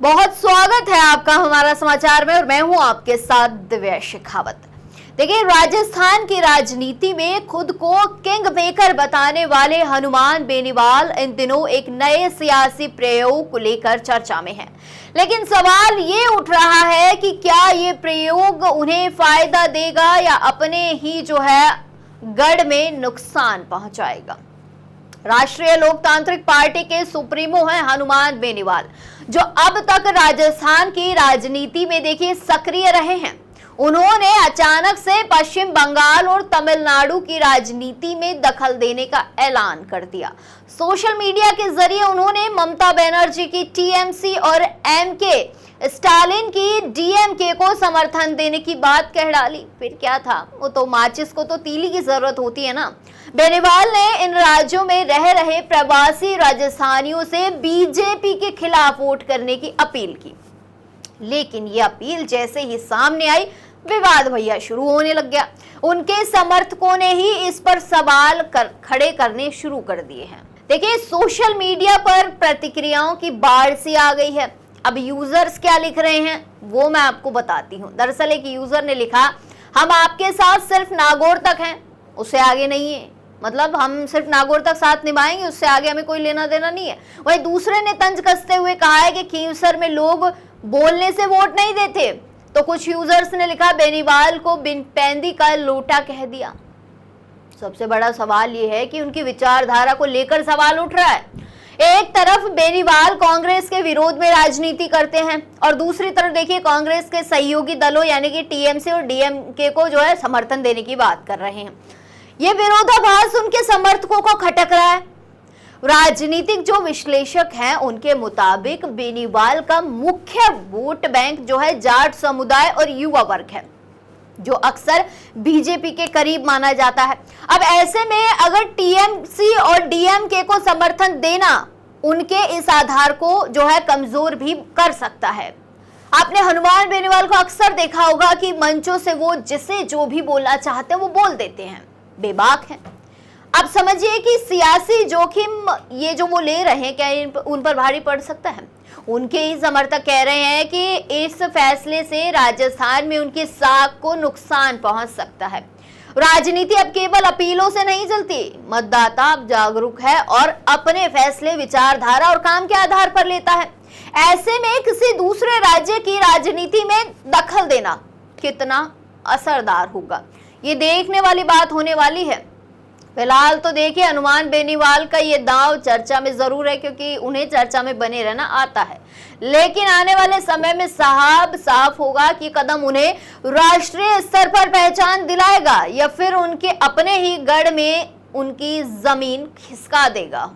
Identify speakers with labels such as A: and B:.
A: बहुत स्वागत है आपका हमारा समाचार में और मैं हूं आपके साथ दिव्या शेखावत। देखिए, राजस्थान की राजनीति में खुद को किंग मेकर बताने वाले हनुमान बेनीवाल इन दिनों एक नए सियासी प्रयोग को लेकर चर्चा में हैं। लेकिन सवाल ये उठ रहा है कि क्या ये प्रयोग उन्हें फायदा देगा या अपने ही गढ़ में नुकसान पहुंचाएगा। राष्ट्रीय लोकतांत्रिक पार्टी के सुप्रीमो हैं हनुमान बेनीवाल, जो अब तक राजस्थान की राजनीति में देखिए सक्रिय रहे हैं। उन्होंने अचानक से पश्चिम बंगाल और तमिलनाडु की राजनीति में दखल देने का ऐलान कर दिया। सोशल मीडिया के जरिए उन्होंने ममता बनर्जी की टीएमसी और एमके स्टालिन की डीएमके को समर्थन देने की बात कह डाली। फिर क्या था, वो तो माचिस को तो तीली की जरूरत होती है ना। बेनीवाल ने इन राज्यों में रह रहे प्रवासी राजस्थानियों से बीजेपी के खिलाफ वोट करने की अपील की, लेकिन ये अपील जैसे ही सामने आई, विवाद भैया शुरू होने लग गया। उनके समर्थकों ने ही इस पर सवाल खड़े करने शुरू कर दिए हैं। देखिए, सोशल मीडिया पर प्रतिक्रियाओं की बाढ़ सी आ गई है। अब यूजर्स क्या लिख रहे हैं वो मैं आपको बताती हूँ। दरअसल एक यूजर ने लिखा, हम आपके साथ सिर्फ नागौर तक हैं, उससे आगे नहीं है। मतलब हम सिर्फ नागौर तक साथ निभाएंगे, उससे आगे हमें कोई लेना देना नहीं है। वहीं दूसरे ने तंज कसते हुए कहा है कि खींवसर में लोग बोलने से वोट नहीं देते। तो कुछ यूजर्स ने लिखा, बेनीवाल को बिन पैंदी का लोटा कह दिया। सबसे बड़ा सवाल यह है कि उनकी विचारधारा को लेकर सवाल उठ रहा है। एक तरफ बेनीवाल कांग्रेस के विरोध में राजनीति करते हैं और दूसरी तरफ देखिए कांग्रेस के सहयोगी दलों यानी कि टीएमसी और डीएमके को समर्थन देने की बात कर रहे हैं। ये विरोधाभास उनके समर्थकों को खटक रहा है। राजनीतिक जो विश्लेषक हैं उनके मुताबिक बेनीवाल का मुख्य वोट बैंक जाट समुदाय और युवा वर्ग है, जो अक्सर बीजेपी के करीब माना जाता है। अब ऐसे में अगर टीएमसी और डीएमके को समर्थन देना उनके इस आधार को कमजोर भी कर सकता है। आपने हनुमान बेनीवाल को अक्सर देखा होगा कि मंचों से वो जिसे जो भी बोलना चाहते हैं वो बोल देते हैं, बेबाक हैं। अब समझिए कि सियासी जोखिम ये जो वो ले रहे हैं, क्या उन पर भारी पड़ सकता है। उनके ही समर्थक कह रहे हैं कि इस फैसले से राजस्थान में उनकी साख को नुकसान पहुंच सकता है। राजनीति अब केवल अपीलों से नहीं चलती, मतदाता अब जागरूक है और अपने फैसले विचारधारा और काम के आधार पर लेता है। ऐसे में किसी दूसरे राज्य की राजनीति में दखल देना कितना असरदार होगा, ये देखने वाली बात होने वाली है। फिलहाल तो देखिए, हनुमान बेनीवाल का ये दांव चर्चा में जरूर है, क्योंकि उन्हें चर्चा में बने रहना आता है। लेकिन आने वाले समय में साफ होगा कि कदम उन्हें राष्ट्रीय स्तर पर पहचान दिलाएगा या फिर उनके अपने ही गढ़ में उनकी जमीन खिसका देगा।